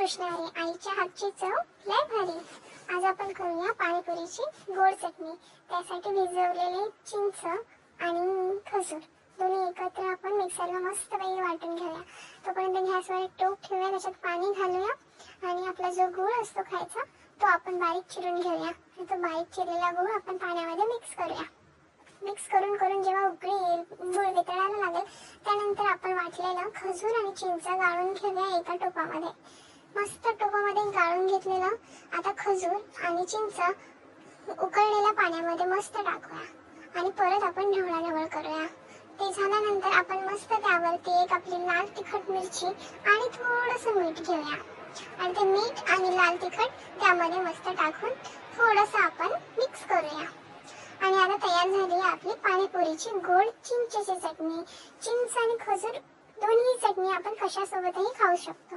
कृष्णारी आईच्या हातची चव लय भारी। आज आपण करूया पाणीपुरीची गोड चटणी। त्यासाठी भिजवलेले चिंच आणि खजूर दोन्ही एकत्र आपण मिक्सरला मस्तपैकी वाटून घेऊया। तोपर्यंत गॅसवर एक टोप ठेवूया, त्याच्यात पाणी घालूया आणि आपला जो गूळ असतो खायचा तो आपण बारीक चिरून घेऊया। तो बारीक चिरलेला गूळ आपण पाण्यामध्ये मिक्स करूया। मिक्स करून जेव्हा उकळी येईल, गूळ वितळायला लागेल, त्यानंतर आपण वाटलेलं खजूर आणि चिंच गाळून घेऊया एका टोपामध्ये। मस्त टोपामध्ये गाळून घेतलेलं आता खजूर आणि चिंच उकळलेल्या पाण्यामध्ये मस्त टाकूया आणि परत आपण ढवळाढवळ करूया। ते झाल्यानंतर आपण मस्त त्यावरती एक आपली लाल तिखट मिरची आणि थोडंसं मीठ घेऊया आणि ते मीठ आणि लाल तिखट त्यामध्ये मस्त टाकून थोडंसं आपण मिक्स करूया। आणि आता तयार झाली आपली पाणीपुरीची गोड चिंचेची चटणी। चिंच आणि खजूर दोन्ही चटणी आपण कशासोबतही खाऊ शकतो।